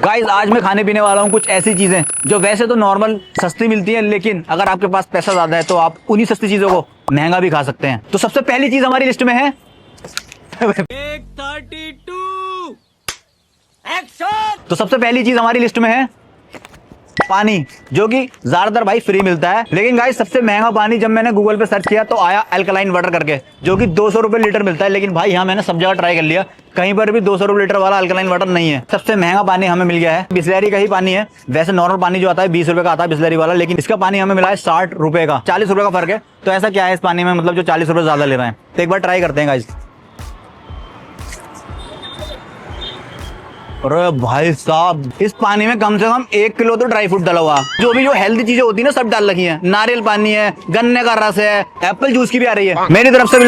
Guys आज मैं खाने पीने वाला हूँ कुछ ऐसी चीजें जो वैसे तो नॉर्मल सस्ती मिलती है, लेकिन अगर आपके पास पैसा ज्यादा है तो आप उन्हीं सस्ती चीजों को महंगा भी खा सकते हैं। तो सबसे पहली चीज हमारी लिस्ट में है 132 एक्शन। तो सबसे पहली चीज हमारी लिस्ट में है पानी, जो कि ज्यादातर भाई फ्री मिलता है। लेकिन गाइस सबसे महंगा पानी जब मैंने गूगल पे सर्च किया तो आया अल्कलाइन वाटर करके, जो कि 200 रुपए लीटर मिलता है। लेकिन भाई यहाँ मैंने सब जगह ट्राई कर लिया, कहीं पर भी 200 रुपए लीटर वाला अल्कलाइन वाटर नहीं है। सबसे महंगा पानी हमें मिल गया है बिस्लेरी का ही पानी है। वैसे नॉर्मल पानी जो आता है 20 रुपए का आता है बिस्लेरी वाला, लेकिन इसका पानी हमें मिला है 60 रुपए का। 40 रुपए का फर्क है। तो ऐसा क्या है इस पानी में, मतलब जो 40 रुपए ज्यादा ले रहे हैं। तो एक बार ट्राई करते हैं गाइस। अरे भाई साहब, इस पानी में कम से कम 1 किलो तो ड्राई फ्रूट डला हुआ। जो हेल्दी चीजें होती है ना, सब डाल रखी हैं। नारियल पानी है, गन्ने का रस है, एप्पल जूस की भी आ रही है। मेरी तरफ से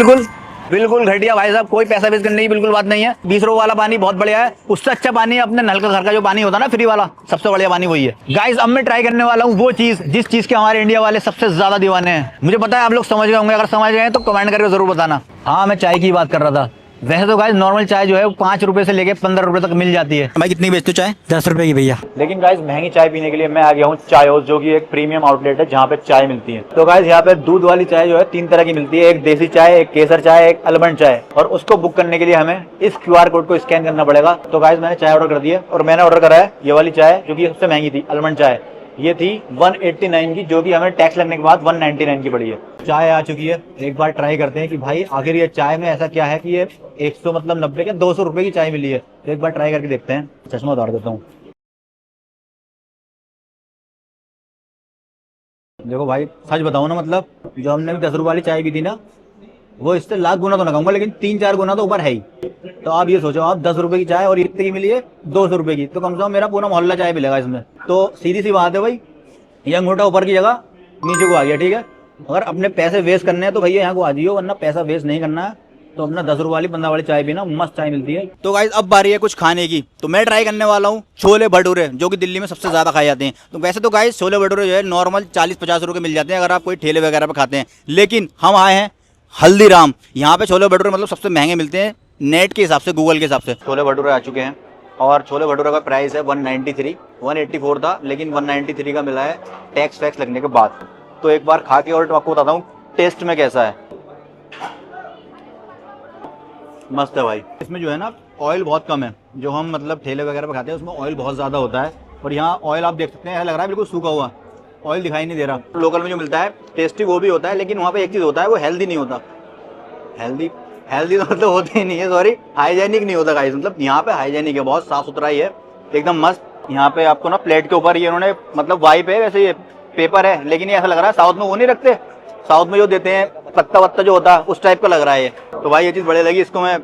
बिल्कुल घटिया भाई साहब, कोई पैसा वेस्ट करने की बिल्कुल बात नहीं है। 20 रुपए वाला पानी बहुत बढ़िया है। उससे अच्छा पानी है अपने नल का घर का जो पानी होता है ना फ्री वाला, सबसे बढ़िया पानी वही है। गाइस अब मैं ट्राई करने वाला हूँ वो चीज जिस चीज के हमारे इंडिया वाले सबसे ज्यादा दीवाने हैं। मुझे पता है आप लोग समझ गए होंगे, अगर समझ गए तो कमेंट करके जरूर बताना। हाँ, मैं चाय की बात कर रहा था। वैसे तो गाइस नॉर्मल चाय जो है वो 5 रुपए से लेके 15 रुपए तक मिल जाती है। भाई कितनी बेचते हो चाय? 10 रुपए की भैया। लेकिन गाइस महंगी चाय पीने के लिए मैं आ गया हूँ चाय हाउस, जो कि एक प्रीमियम आउटलेट है जहाँ पे चाय मिलती है। तो गाइस यहाँ पे दूध वाली चाय जो है 3 तरह की मिलती है, एक देसी चाय, एक केसर चाय, एक अलमंड चाय। और उसको बुक करने के लिए हमें इस QR कोड को स्कैन करना पड़ेगा। तो गाइस मैंने चाय ऑर्डर कर दी है और मैंने ऑर्डर करा है ये वाली चाय, जो कि सबसे महंगी थी, अलमंड चाय। ये थी 189 की, जो कि हमें टैक्स लगने के बाद 199 की पड़ी है। चाय आ चुकी है, एक बार ट्राई करते हैं कि भाई आखिर ये चाय में ऐसा क्या है कि ये 100 मतलब 90 के 200 रुपए की चाय मिली है। तो एक बार ट्राई करके देखते हैं। चश्मा उतार देता हूँ। देखो भाई सच बताऊँ ना, मतलब जो हमने 10 रुपए वाली चाय पी थी ना, वो इससे लाख गुना तो ना कहूंगा, लेकिन 3-4 गुना तो ऊपर है ही। तो आप ये सोचो, आप 10 रुपए की चाय और इतनी की मिली है 200 रुपए की, तो कम से कम मेरा पूरा मोहल्ला चाय मिलेगा इसमें। तो सीधी सी बात है भाई, ये अंगूठा ऊपर की जगह नीचे को आ गया, ठीक है। अगर अपने पैसे वेस्ट करने हैं तो भैया यहाँ को आ जाइए, वरना पैसा वेस्ट नहीं करना है। तो अपना 10 रुपए वाली 15 वाली चाय पीना, मस्त चाय मिलती है। तो गाइस अब बारी है कुछ खाने की। तो मैं ट्राई करने वाला हूँ छोले भटूरे, जो कि दिल्ली में सबसे ज्यादा खाए जाते हैं। तो वैसे तो गाइस छोले भटूरे जो है नॉर्मल 40-50 रुपए मिल जाते हैं अगर आप कोई ठेले वगैरह पे खाते हैं। लेकिन हम आए हैं हल्दीराम, यहाँ पे छोले भटूरे मतलब सबसे महंगे मिलते हैं नेट के हिसाब से, गूगल के हिसाब से। छोले भटूरे आ चुके हैं और छोले भटूरे का प्राइस है 193, 184 था, लेकिन 193 का मिला है टैक्स वैक्स लगने के बाद। तो एक बार खा के और आपको बताता हूँ टेस्ट में कैसा है। मस्त है भाई। इसमें जो है ना ऑयल बहुत कम है, जो हम मतलब ठेले वगैरह पे खाते हैं उसमें ऑयल बहुत ज्यादा होता है। और यहाँ ऑयल आप देख सकते हैं, लग रहा है बिल्कुल सूखा हुआ, ऑयल दिखाई नहीं दे रहा। लोकल में जो मिलता है टेस्टी वो भी होता है, लेकिन वहाँ पे एक चीज होता है, वो हेल्दी नहीं होता। हेल्दी तो मतलब होते ही नहीं है, सॉरी, हाइजेनिक नहीं होता गाइस। मतलब यहाँ पे हाइजेनिक है, बहुत साफ सुथरा ही है, एकदम मस्त। यहाँ पे आपको ना प्लेट के ऊपर ये उन्होंने मतलब वाइप है, वैसे ये पेपर है, लेकिन ये ऐसा लग रहा है साउथ में वो नहीं रखते, साउथ में जो देते हैं पत्ता वत्ता जो होता है उस टाइप का लग रहा है ये। तो भाई ये चीज बढ़िया लगी, इसको मैं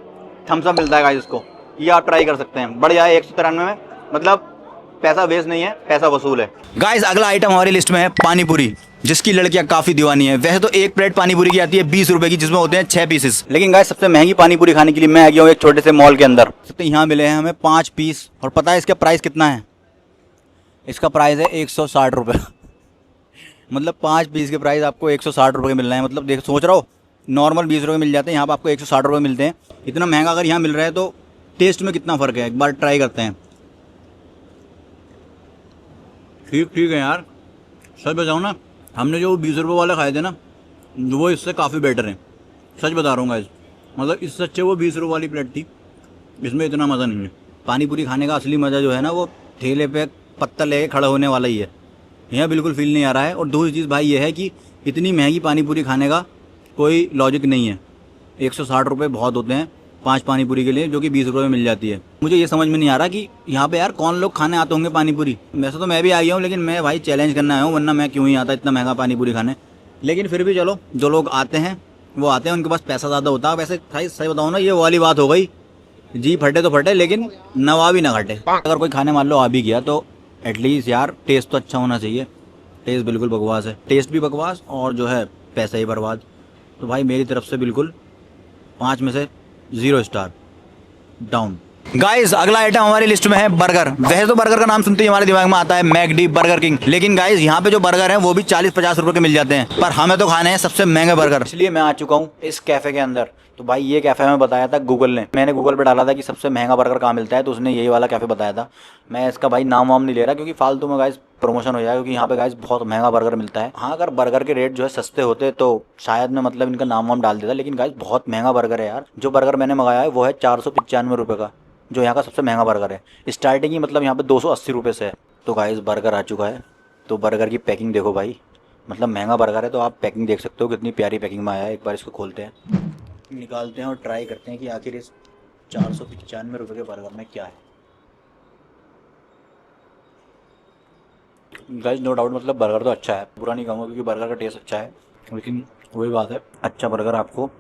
थम्स अप मिलता है गाइस इसको, ये आप ट्राई कर सकते हैं। बढ़िया है, 193 में, मतलब पैसा वेस्ट नहीं है, पैसा वसूल है। गाइस अगला आइटम हमारी लिस्ट में है पानी पूरी, जिसकी लड़कियां काफी दीवानी है। वैसे तो एक प्लेट पानी पूरी की आती है 20 रुपए की, जिसमें होते हैं 6 पीसेस। लेकिन गाइस सबसे महंगी पानी पूरी खाने के लिए मैं आ गया हूँ एक छोटे से मॉल के अंदर। तो यहाँ मिले हैं हमें 5 पीस, और पता है इसका प्राइस कितना है? इसका प्राइस है 160 रुपये। मतलब 5 पीस के प्राइस आपको 160 रुपये मिल रहे हैं। मतलब देख, सोच रहा हो नॉर्मल 20 रुपये मिल जाते हैं, यहाँ पर आपको 160 रुपये मिलते हैं। इतना महंगा अगर यहाँ मिल रहा है तो टेस्ट में कितना फ़र्क है, एक बार ट्राई करते हैं। ठीक है यार, सच बताऊँ ना, हमने जो 20 रुपये वाले खाए थे ना, वो इससे काफ़ी बेटर है, सच बता रहा हूँ गाइस। मतलब इससे अच्छे वो 20 रुपये वाली प्लेट थी, इसमें इतना मज़ा नहीं है। पानी पूरी खाने का असली मज़ा जो है ना, वो ठेले पे पत्ता लेके खड़ा होने वाला ही है, यहाँ बिल्कुल फील नहीं आ रहा है। और दूसरी चीज़ भाई ये है कि इतनी महंगी पानी पूरी खाने का कोई लॉजिक नहीं है। 160 रुपये बहुत होते हैं 5 पानी पूरी के लिए, जो कि 20 रुपये में मिल जाती है। मुझे ये समझ में नहीं आ रहा कि यहाँ पे यार कौन लोग खाने आते होंगे पानी पूरी। वैसे तो मैं भी आ गया हूँ, लेकिन मैं भाई चैलेंज करना आया हूँ, वरना मैं क्यों ही आता इतना महंगा पानी पूरी खाने। लेकिन फिर भी चलो, जो लोग आते हैं वो आते हैं, उनके पास पैसा ज़्यादा होता है। वैसे भाई सही बताऊँ ना, ये वाली बात हो गई, जी फटे तो फटे लेकिन नवा भी ना घटे। अगर कोई खाने मान लो आ भी गया तो एटलीस्ट यार टेस्ट तो अच्छा होना चाहिए। टेस्ट बिल्कुल बकवास है, टेस्ट भी बकवास और जो है पैसा ही बर्बाद। तो भाई मेरी तरफ से बिल्कुल 5 में से 0 स्टार डाउन। गाइस अगला आइटम हमारी लिस्ट में है बर्गर। वैसे तो बर्गर का नाम सुनते ही हमारे दिमाग में आता है मैकडी, बर्गर किंग। लेकिन गाइस यहाँ पे जो बर्गर हैं वो भी 40-50 रुपए के मिल जाते हैं, पर हमें तो खाने हैं सबसे महंगे बर्गर। इसलिए मैं आ चुका हूँ इस कैफे के अंदर। तो भाई ये कैफ़े में बताया था गूगल ने, मैंने गूगल पे डाला था कि सबसे महंगा बर्गर कहाँ मिलता है, तो उसने यही वाला कैफ़े बताया था। मैं इसका भाई नाम वाम नहीं ले रहा क्योंकि फालतू में गाइस प्रमोशन हो जाएगा, क्योंकि यहाँ पे गाइस बहुत महंगा बर्गर मिलता है। हाँ, अगर बर्गर के रेट जो है सस्ते होते तो शायद मैं मतलब इनका नाम वाम डाल देता, लेकिन गाइस बहुत महंगा बर्गर है यार। जो बर्गर मैंने मंगाया है वो है 495 रुपये का, जो यहाँ का सबसे महंगा बर्गर है। स्टार्टिंग ही मतलब यहाँ पे 280 रुपये से है। तो गाइस बर्गर आ चुका है, तो बर्गर की पैकिंग देखो भाई, मतलब महंगा बर्गर है तो आप पैकिंग देख सकते हो कितनी प्यारी पैकिंग में आया है। एक बार इसको खोलते हैं, निकालते हैं और ट्राई करते हैं कि आखिर इस 495 रुपये के बर्गर में क्या है। गाइस नो डाउट मतलब बर्गर तो अच्छा है, बुरा नहीं कहूँगा क्योंकि बर्गर का टेस्ट अच्छा है, लेकिन वही बात है, अच्छा बर्गर आपको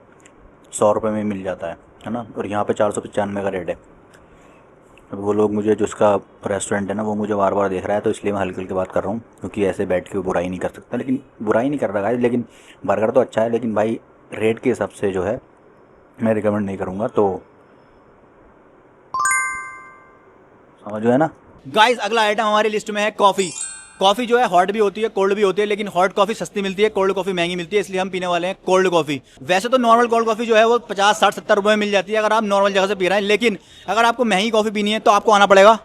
100 रुपये में मिल जाता है ना, और यहाँ पे 495 का रेट है। अब वो लोग मुझे, जो इसका रेस्टोरेंट है ना, वो मुझे बार बार देख रहा है, तो इसलिए मैं हल्के हल्के बात कर रहा हूँ, क्योंकि ऐसे बैठ के बुराई नहीं कर सकता। लेकिन बुराई नहीं कर रहा गाइस, लेकिन बर्गर तो अच्छा है, लेकिन भाई रेट के हिसाब से जो है मैं रिकमेंड नहीं करूँगा, तो समझो है ना। गाइस अगला आइटम हमारी लिस्ट में है कॉफ़ी। कॉफ़ी जो है हॉट भी होती है, कोल्ड भी होती है, लेकिन हॉट कॉफ़ी सस्ती मिलती है, कोल्ड कॉफ़ी महंगी मिलती है, इसलिए हम पीने वाले हैं कोल्ड कॉफ़ी। वैसे तो नॉर्मल कोल्ड कॉफ़ी जो है वो 50, 60, 70 रुपये में मिल जाती है अगर आप नॉर्मल जगह से पी रहे हैं, लेकिन अगर आपको महंगी कॉफ़ी पीनी है तो आपको आना पड़ेगा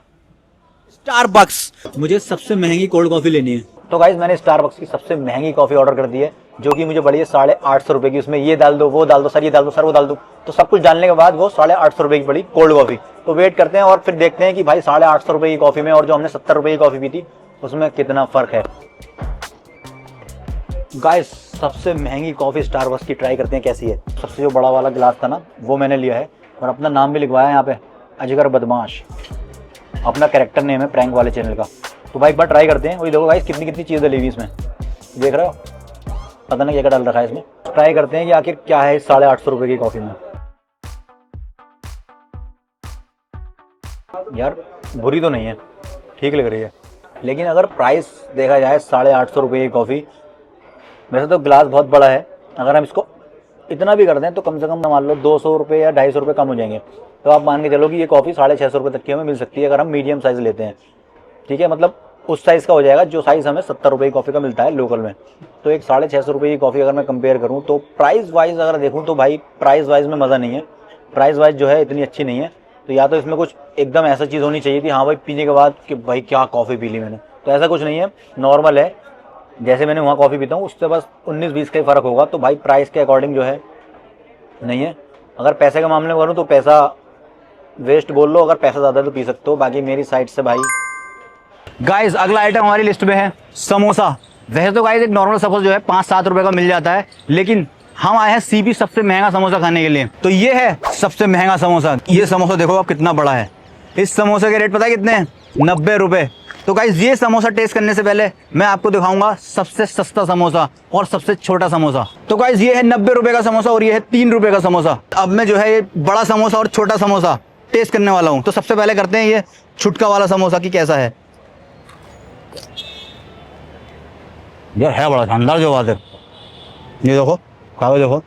स्टारबक्स। मुझे सबसे महंगी कोल्ड कॉफ़ी लेनी है, तो गाइस मैंने स्टारबक्स की सबसे महंगी कॉफ़ी ऑर्डर कर दी है, जो कि मुझे पड़ी है 850 रुपये की। उसमें ये डाल दो, वो डाल दो, सर ये डाल दो, सर वो डाल दो, तो सब कुछ डालने के बाद वो 850 रुपये की पड़ी कोल्ड कॉफ़ी। तो वेट करते हैं और फिर देखते हैं कि भाई 850 रुपये की कॉफ़ी में और जो हमने 70 रुपये की कॉफ़ी पी थी उसमें कितना फ़र्क है। गाइस सबसे महंगी कॉफ़ी स्टारबक्स की ट्राई करते हैं कैसी है। सबसे जो बड़ा वाला गिलास था ना वो मैंने लिया है, और अपना नाम भी लिखवाया है यहाँ पे, अजगर बदमाश, अपना कैरेक्टर नेम है प्रैंक वाले चैनल का। तो भाई एक बार ट्राई करते हैं। वही देखो गाइस कितनी कितनी चीज़ डली हुई इसमें, देख रहे हो, पता नहीं क्या डाल रखा है इसमें। ट्राई करते हैं कि आखिर क्या है इस 850 रुपये की कॉफ़ी में। यार बुरी तो नहीं है, ठीक लग रही है, लेकिन अगर प्राइस देखा जाए 850 रुपये की कॉफ़ी, वैसे तो गिलास बहुत बड़ा है, अगर हम इसको इतना भी कर दें तो कम से कम मान लो 200 रुपये या 250 रुपये कम हो जाएंगे। तो आप मान के चलो कि ये कॉफ़ी 650 रुपये तक की हमें मिल सकती है अगर हम मीडियम साइज़ लेते हैं, ठीक है, मतलब उस साइज़ का हो जाएगा जो साइज़ हमें 70 रुपये की कॉफ़ी का मिलता है लोकल में। तो एक 650 रुपये की कॉफ़ी अगर मैं कंपेयर करूँ तो प्राइस वाइज अगर देखूँ तो भाई प्राइस वाइज में मज़ा नहीं है, प्राइस वाइज जो है इतनी अच्छी नहीं है। तो या तो इसमें कुछ एकदम ऐसा चीज़ होनी चाहिए थी, हाँ भाई पीने के बाद कि भाई क्या कॉफ़ी पी ली मैंने, तो ऐसा कुछ नहीं है, नॉर्मल है जैसे मैंने वहाँ कॉफ़ी पीता हूँ उससे बस 19-20 का ही फ़र्क होगा। तो भाई प्राइस के अकॉर्डिंग जो है नहीं है। अगर पैसे के मामले में करूँ तो पैसा वेस्ट बोल लो, अगर पैसा ज़्यादा तो पी सकते हो, बाकी मेरी साइड से भाई। गाइस अगला आइटम हमारी लिस्ट में है समोसा। वैसे तो गाइस एक नॉर्मल समोसा जो है 5-7 रुपये का मिल जाता है, लेकिन हम आए हैं सीपी सबसे महंगा समोसा खाने के लिए। तो ये है सबसे महंगा समोसा। ये समोसा देखो आप कितना बड़ा है। इस समोसे के रेट पता है कितने हैं? 90 रुपये। तो गाइस ये समोसा टेस्ट करने से पहले मैं आपको दिखाऊंगा सबसे सस्ता समोसा और सबसे छोटा समोसा। तो गाइस ये है 90 रुपये का समोसा और ये है 3 रुपये का समोसा। अब मैं जो है ये बड़ा समोसा और छोटा समोसा टेस्ट करने वाला हूँ। तो सबसे पहले करते हैं ये छुटका वाला समोसा की कैसा है। यार है बड़ा शानदार जो बात है, ये देखो खाओ, देखो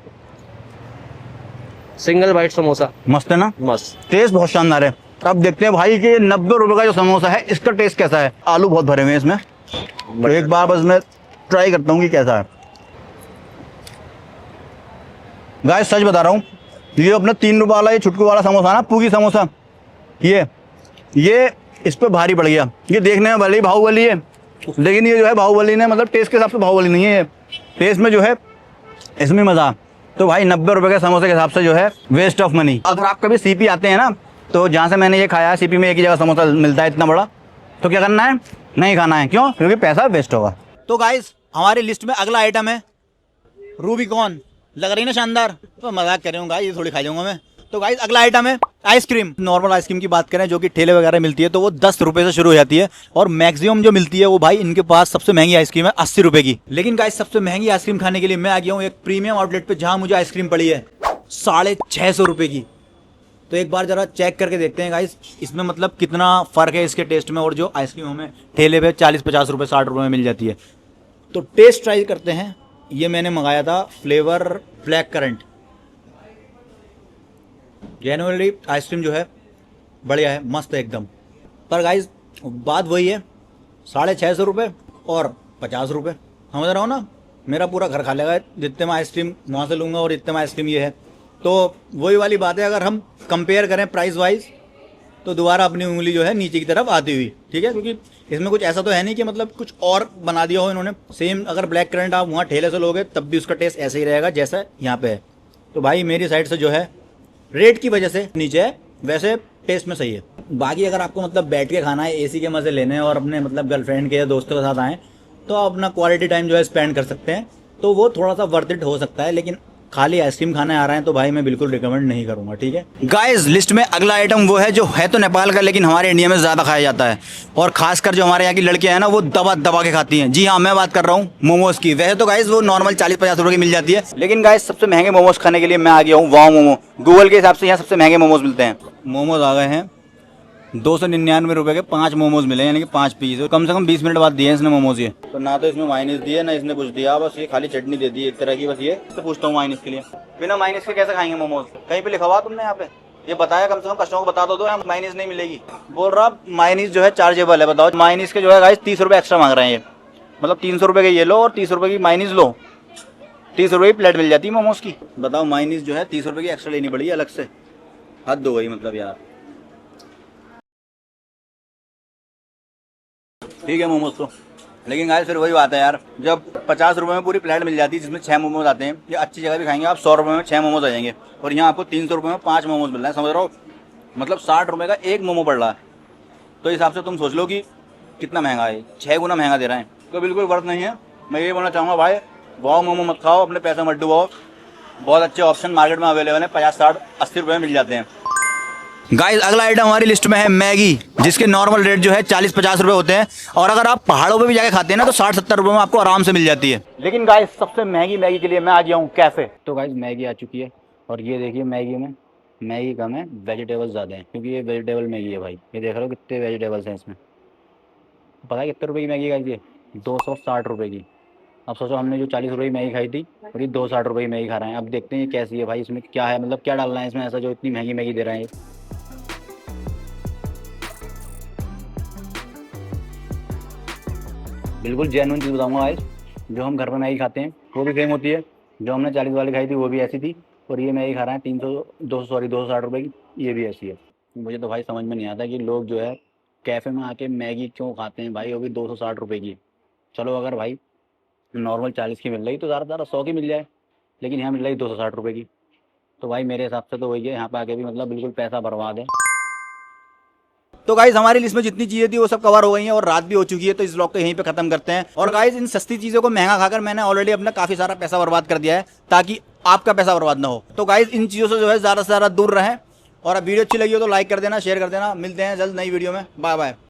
सिंगल बाइट समोसा मस्त है ना, मस्त, टेस्ट बहुत शानदार है। अब देखते हैं भाई कि 90 रुपये का जो समोसा है इसका टेस्ट कैसा है। आलू बहुत भरे हुए हैं इसमें, तो एक बार बस मैं ट्राई करता हूँ कि कैसा है। गाइस सच बता रहा हूँ, ये अपना 3 रुपये वाला ये छुटकू वाला समोसा ना, पूगी समोसा, ये इस पर भारी पड़ गया। ये देखने में भले ही बाहुबली है, लेकिन ये जो है बाहुबली ने मतलब टेस्ट के हिसाब से बाहुबली नहीं है, टेस्ट में जो है इसमें मज़ा। तो भाई 90 रुपये के समोसे के हिसाब से जो है वेस्ट ऑफ मनी। अगर आप कभी सीपी आते हैं ना, तो जहाँ से मैंने ये खाया है सीपी में एक ही जगह समोसा मिलता है इतना बड़ा, तो क्या करना है, नहीं खाना है। क्यों? क्योंकि पैसा वेस्ट होगा। तो गाइस हमारी लिस्ट में अगला आइटम है रूबीकॉन। लग रही ना शानदार, तो मजाक कर रहा हूँ गाइस, ये थोड़ी खा जाऊंगा मैं। तो गाइस अगला आइटम है आइसक्रीम। नॉर्मल आइसक्रीम की बात करें जो कि ठेले वगैरह मिलती है तो वो 10 रुपये से शुरू हो जाती है, और मैक्सिमम जो मिलती है वो भाई इनके पास सबसे महंगी आइसक्रीम है 80 रुपये की। लेकिन गाइस सबसे महंगी आइसक्रीम खाने के लिए मैं आ गया हूँ एक प्रीमियम आउटलेट पे, जहाँ मुझे आइसक्रीम पड़ी है 650 रुपये की। तो एक बार जरा चेक करके देखते हैं गाइस इसमें मतलब कितना फ़र्क है इसके टेस्ट में और जो आइसक्रीम हमें ठेले पे 40-50 रुपये 60 रुपये में मिल जाती है। तो टेस्ट ट्राई करते हैं। ये मैंने मंगाया था flavour black currant. Genuinely ice cream जो है बढ़िया है, मस्त है एकदम। पर गाइस बात वही है, 650 रुपये और 50 रुपये, समझ रहा हो ना, मेरा पूरा घर खा लेगा जितने में आइसक्रीम वहाँ से लूँगा और इतने में आइसक्रीम ये है। तो वही वाली बात है, अगर हम कंपेयर करें प्राइस वाइज तो दोबारा अपनी उंगली जो है नीचे की तरफ आती हुई, ठीक है, क्योंकि इसमें कुछ ऐसा तो है नहीं कि मतलब कुछ और बना दिया हो इन्होंने। सेम अगर ब्लैक करंट आप वहाँ ठेले से लोगे तब भी उसका टेस्ट ऐसे ही रहेगा जैसा यहाँ पे है। तो भाई मेरी साइड से जो है रेट की वजह से नीचे है, वैसे टेस्ट में सही है। बाकी अगर आपको मतलब बैठ के खाना है, एसी के मज़े लेने हैं और अपने मतलब गर्लफ्रेंड के या दोस्तों के साथ आएँ तो आप अपना क्वालिटी टाइम जो है स्पेंड कर सकते हैं, तो वो थोड़ा सा वर्थ इट हो सकता है। लेकिन खाली आइसक्रीम खाने आ रहे हैं तो भाई मैं बिल्कुल रिकमेंड नहीं करूंगा, ठीक है। गाइस लिस्ट में अगला आइटम वो है जो है तो नेपाल का लेकिन हमारे इंडिया में ज़्यादा खाया जाता है, और खासकर जो हमारे यहाँ की लड़कियां हैं ना वो दबा दबा के खाती हैं। जी हाँ, मैं बात कर रहा हूँ मोमोज की। वैसे तो गाइस वो नॉर्मल 40-50 रुपये की मिल जाती है, लेकिन गाइस सबसे महंगे मोमोज खाने के लिए मैं आ गया हूँ वाव मोमो। गूगल के हिसाब से यहाँ सबसे महंगे मोमोज मिलते हैं। मोमोज आ गए हैं 299 रुपये के 5 मोमोज मिले, यानी कि 5 पीस। कम से कम 20 मिनट बाद दिए हैं इसने मोमोज। ये तो ना तो इसमें माइनस दिया ना इसने कुछ दिया, बस ये खाली चटनी दे दी एक तरह की। बस ये तो पूछता हूँ माइनस के लिए, बिना माइनस के कैसे खाएंगे मोमोज? कहीं पे लिखा हुआ तुमने यहाँ पे? ये बताया कम से कम कस्टमर को बता दो यहाँ माइनस नहीं मिलेगी। बोल रहा माइनस जो है चार्जेबल है। बताओ माइनस के जो है गाइस 30 रुपये एक्स्ट्रा मांग रहे हैं ये, मतलब 300 रुपये के ये लो और 30 रुपये की माइनस लो, 30 रुपये की प्लेट मिल जाती है मोमोज की। बताओ माइनस जो है 30 रुपये की एक्स्ट्रा लेनी पड़ी अलग से, हद हो गई मतलब यार। ठीक है मोमोज तो, लेकिन गाइस फिर वही बात है यार, जब 50 रुपये में पूरी प्लेट मिल जाती है जिसमें 6 मोमोज आते हैं, या अच्छी जगह भी खाएंगे आप 100 रुपये में 6 मोमोज आ जाएंगे, और यहाँ आपको 300 रुपये में 5 मोमोज मिल रहा है। समझ रहे हो, मतलब 60 रुपये का एक मोमो पड़ रहा है। तो इस हिसाब से तुम सोच लो कि कितना महंगा है, 6 गुना महंगा दे रहे हैं। तो बिल्कुल वर्थ नहीं है। मैं ये बोलना चाहूँगा भाई, वाव मोमो मत खाओ, अपने पैसे मत डुबाओ। बहुत अच्छे ऑप्शन मार्केट में अवेलेबल है, 50, 60, 80 रुपये में मिल जाते हैं। गाइस अगला आइटम हमारी लिस्ट में है मैगी, जिसके नॉर्मल रेट जो है 40-50 रुपये होते हैं, और अगर आप पहाड़ों पे भी जाके खाते हैं ना तो 60-70 रुपये में आपको आराम से मिल जाती है। लेकिन गाइस सबसे महंगी मैगी के लिए मैं आ गया हूँ कैफे। तो गाइस मैगी आ चुकी है, और ये देखिए मैगी में मैगी कम है, वेजिटेबल्स ज़्यादा हैं, क्योंकि ये वेजिटेबल मैगी है भाई। ये देख रहे हो कितने वेजिटेबल्स हैं इसमें। पता है कितने रुपये की मैगी गाइस? ये 260 रुपये की। अब सोचो हमने जो 40 रुपये की मैगी खाई थी और ये 260 रुपये की मैगी खा रहे हैं। अब देखते हैं ये कैसी है भाई, इसमें क्या है, मतलब क्या डालना है इसमें ऐसा जो इतनी महंगी मैगी दे रहे हैं। बिल्कुल जेन्युइन चीज़ बताऊंगा गाइस, जो हम घर पर मैगी खाते हैं वो भी सेम होती है। जो हमने 40 वाली खाई थी वो भी ऐसी थी, और ये मैगी खा रहे हैं 260 रुपये की, ये भी ऐसी है। मुझे तो भाई समझ में नहीं आता कि लोग जो है कैफ़े में आके मैगी क्यों खाते हैं भाई, वो भी 260 रुपये की। चलो अगर भाई नॉर्मल 40 की मिल रही तो ज़्यादा से ज़्यादा 100 की मिल जाए, लेकिन यहाँ मिल रही 260 रुपये की। तो भाई मेरे हिसाब से तो वही है, यहाँ पे आके भी मतलब बिल्कुल पैसा बर्बाद है। तो गाइज हमारी लिस्ट में जितनी चीजें थी वो सब कवर हो गई हैं, और रात भी हो चुकी है, तो इस ब्लॉग को यहीं पे खत्म करते हैं। और गाइज इन सस्ती चीजों को महंगा खाकर मैंने ऑलरेडी अपना काफी सारा पैसा बर्बाद कर दिया है, ताकि आपका पैसा बर्बाद ना हो। तो गाइज इन चीजों से जो है ज्यादा से ज्यादा दूर रहें, और अब वीडियो अच्छी लगी हो तो लाइक कर देना, शेयर कर देना। मिलते हैं जल्द नई वीडियो में, बाय बाय।